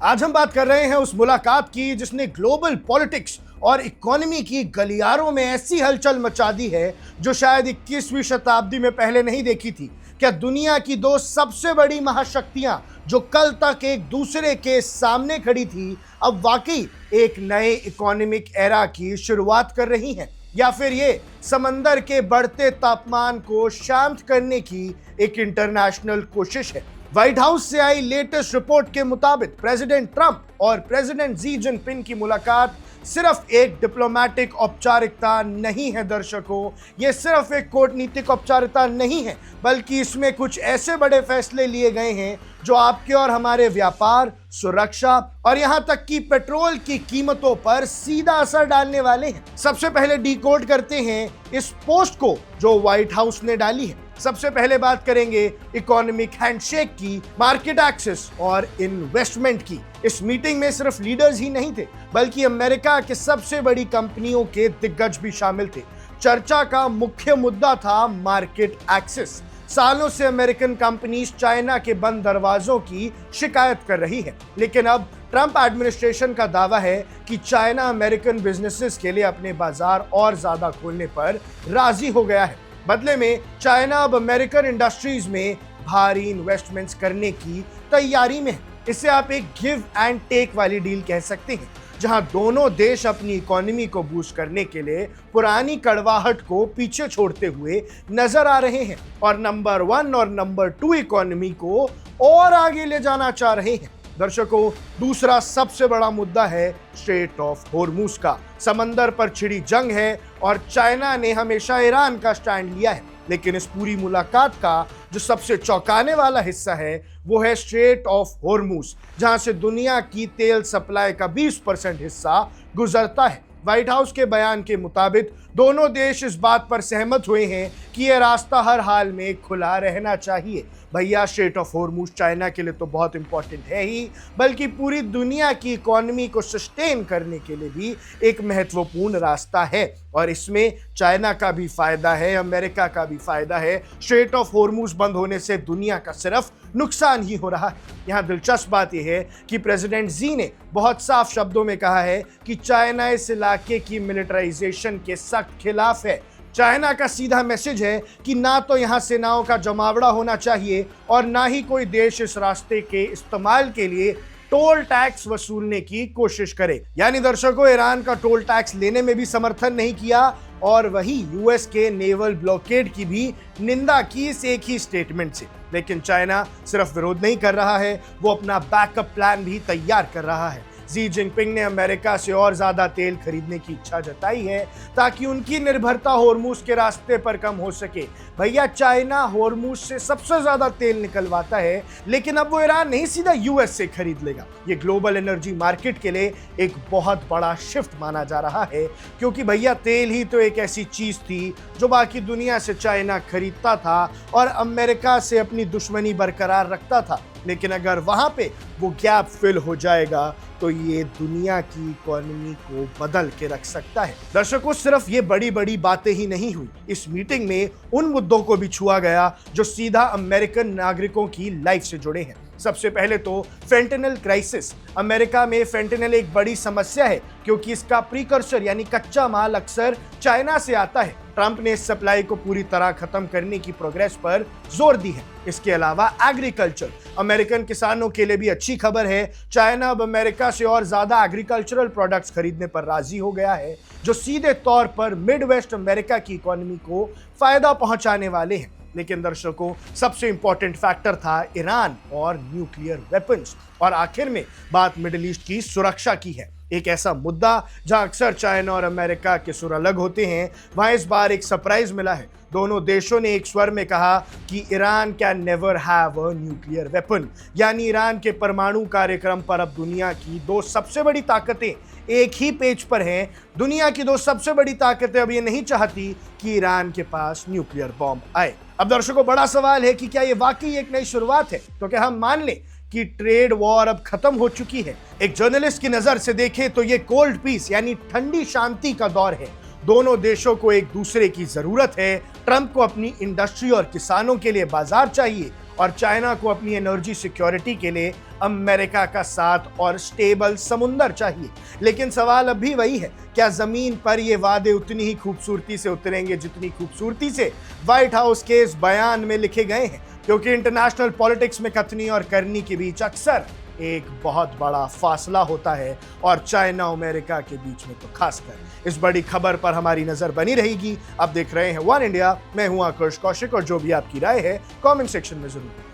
आज हम बात कर रहे हैं उस मुलाकात की जिसने ग्लोबल पॉलिटिक्स और इकोनॉमी की गलियारों में ऐसी हलचल मचा दी है जो शायद 21वीं शताब्दी में पहले नहीं देखी थी। क्या दुनिया की दो सबसे बड़ी महाशक्तियां जो कल तक एक दूसरे के सामने खड़ी थी अब वाकई एक नए इकोनॉमिक एरा की शुरुआत कर रही हैं, या फिर ये समंदर के बढ़ते तापमान को शांत करने की एक इंटरनेशनल कोशिश है? व्हाइट हाउस से आई लेटेस्ट रिपोर्ट के मुताबिक प्रेसिडेंट ट्रंप और प्रेसिडेंट जी जिनपिंग की मुलाकात सिर्फ एक डिप्लोमेटिक औपचारिकता नहीं है दर्शकों, ये सिर्फ एक कूटनीतिक औपचारिकता नहीं है, बल्कि इसमें कुछ ऐसे बड़े फैसले लिए गए हैं जो आपके और हमारे व्यापार, सुरक्षा और यहां तक कि पेट्रोल की कीमतों पर सीधा असर डालने वाले हैं। सबसे पहले डिकोड करते हैं इस पोस्ट को जो व्हाइट हाउस ने डाली है। सबसे पहले बात करेंगे इकोनॉमिक हैंडशेक की, मार्केट एक्सेस और इन्वेस्टमेंट की। इस मीटिंग में सिर्फ लीडर्स ही नहीं थे बल्कि अमेरिका के सबसे बड़ी कंपनियों के दिग्गज भी शामिल थे। चर्चा का मुख्य मुद्दा था मार्केट एक्सेस। सालों से अमेरिकन कंपनीज चाइना के बंद दरवाजों की शिकायत कर रही है, लेकिन अब ट्रंप एडमिनिस्ट्रेशन का दावा है कि चाइना अमेरिकन बिजनेसेस के लिए अपने बाजार और ज्यादा खोलने पर राजी हो गया है। बदले में चाइना अब अमेरिकन इंडस्ट्रीज में भारी इन्वेस्टमेंट्स करने की तैयारी में है। इसे आप एक गिव एंड टेक वाली डील कह सकते हैं, जहां दोनों देश अपनी इकोनॉमी को बूस्ट करने के लिए पुरानी कड़वाहट को पीछे छोड़ते हुए नजर आ रहे हैं और नंबर 1 और नंबर 2 इकोनॉमी को और आगे ले जाना चाह रहे हैं। दर्शकों, दूसरा सबसे बड़ा मुद्दा है स्ट्रेट ऑफ होर्मुज का। समंदर पर छिड़ी जंग है और चाइना ने हमेशा ईरान का स्टैंड लिया है, लेकिन इस पूरी मुलाकात का जो सबसे चौंकाने वाला हिस्सा है वो है स्ट्रेट ऑफ होर्मुज, जहां से दुनिया की तेल सप्लाई का 20% हिस्सा गुजरता है। व्हाइट हाउस के बयान के मुताबिक दोनों देश इस बात पर सहमत हुए हैं कि यह रास्ता हर हाल में खुला रहना चाहिए। भैया, स्ट्रेट ऑफ होर्मुज चाइना के लिए तो बहुत इंपॉर्टेंट है ही, बल्कि पूरी दुनिया की इकोनॉमी को सस्टेन करने के लिए भी एक महत्वपूर्ण रास्ता है और इसमें चाइना का भी फायदा है, अमेरिका का भी फायदा है। स्ट्रेट ऑफ होर्मुज बंद होने से दुनिया का सिर्फ नुकसान ही हो रहा है। यहाँ दिलचस्प बात यह है कि प्रेसिडेंट जी ने बहुत साफ शब्दों में कहा है कि चाइना इस इलाके की मिलिटराइजेशन के सख्त खिलाफ है। चाइना का सीधा मैसेज है कि ना तो यहाँ सेनाओं का जमावड़ा होना चाहिए और ना ही कोई देश इस रास्ते के इस्तेमाल के लिए टोल टैक्स वसूलने की कोशिश करे। यानी दर्शकों, ईरान का टोल टैक्स लेने में भी समर्थन नहीं किया और वही यूएस के नेवल ब्लॉकेड की भी निंदा की इस एक ही स्टेटमेंट से। लेकिन चाइना सिर्फ विरोध नहीं कर रहा है, वो अपना बैकअप प्लान भी तैयार कर रहा है। जी जिनपिंग ने अमेरिका से और ज्यादा तेल खरीदने की इच्छा जताई है ताकि उनकी निर्भरता होर्मुज के रास्ते पर कम हो सके। भैया, चाइना होर्मुज से सबसे ज्यादा तेल निकलवाता है, लेकिन अब वो ईरान नहीं, सीधा यूएस से खरीद लेगा। ये ग्लोबल एनर्जी मार्केट के लिए एक बहुत बड़ा शिफ्ट माना जा रहा है, क्योंकि भैया तेल ही तो एक ऐसी चीज थी जो बाकी दुनिया से चाइना खरीदता था और अमेरिका से अपनी दुश्मनी बरकरार रखता था। लेकिन अगर वहां पे वो गैप फिल हो जाएगा तो ये दुनिया की इकोनॉमी को बदल के रख सकता है। दर्शकों, सिर्फ ये बड़ी बड़ी बातें ही नहीं हुई, इस मीटिंग में उन मुद्दों को भी छुआ गया जो सीधा अमेरिकन नागरिकों की लाइफ से जुड़े हैं। सबसे पहले तो फेंटेनल क्राइसिस। अमेरिका में फेंटेनल एक बड़ी समस्या है क्योंकि इसका प्रीकर्सर यानी कच्चा माल अक्सर चाइना से आता है। ट्रंप ने इस सप्लाई को पूरी तरह खत्म करने की प्रोग्रेस पर जोर दी है। इसके अलावा एग्रीकल्चर, अमेरिकन किसानों के लिए भी अच्छी खबर है। चाइना अब अमेरिका से और ज्यादा एग्रीकल्चरल प्रोडक्ट्स खरीदने पर राजी हो गया है, जो सीधे तौर पर मिड वेस्ट अमेरिका की इकोनॉमी को फायदा पहुंचाने वाले हैं। लेकिन दर्शकों, सबसे इंपॉर्टेंट फैक्टर था ईरान और न्यूक्लियर वेपन्स। और आखिर में बात मिडिल ईस्ट की सुरक्षा की है, एक ऐसा मुद्दा जहां अक्सर चाइना और अमेरिका के सुर अलग होते हैं। वहां इस बार एक सरप्राइज मिला है। दोनों देशों ने एक स्वर में कहा कि Iran can never have a nuclear weapon, यानी ईरान के परमाणु कार्यक्रम पर अब दुनिया की दो सबसे बड़ी ताकतें एक ही पेज पर हैं। दुनिया की दो सबसे बड़ी ताकतें अब ये नहीं चाहती कि ईरान के पास न्यूक्लियर बॉम्ब आए। अब दर्शकों, बड़ा सवाल है कि क्या ये वाकई एक नई शुरुआत है? तो क्या हम मान लें कि ट्रेड वॉर अब खत्म हो चुकी है? एक जर्नलिस्ट की नजर से देखें तो ये कोल्ड पीस यानी ठंडी शांति का दौर है। दोनों देशों को एक दूसरे की जरूरत है। ट्रंप को अपनी इंडस्ट्री और किसानों के लिए बाजार चाहिए और चाइना को अपनी एनर्जी सिक्योरिटी के लिए अमेरिका का साथ और स्टेबल समुंदर चाहिए। लेकिन सवाल अब भी वही है, क्या जमीन पर ये वादे उतनी ही खूबसूरती से उतरेंगे जितनी खूबसूरती से व्हाइट हाउस के इस बयान में लिखे गए हैं? क्योंकि इंटरनेशनल पॉलिटिक्स में कथनी और करनी के बीच अक्सर एक बहुत बड़ा फासला होता है, और चाइना अमेरिका के बीच में तो खासकर। इस बड़ी खबर पर हमारी नजर बनी रहेगी। आप देख रहे हैं वन इंडिया, मैं हूं आकाश कौशिक, और जो भी आपकी राय है कमेंट सेक्शन में जरूर।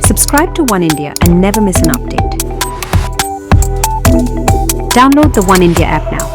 Subscribe to One India and never miss an update. Download the One India app now.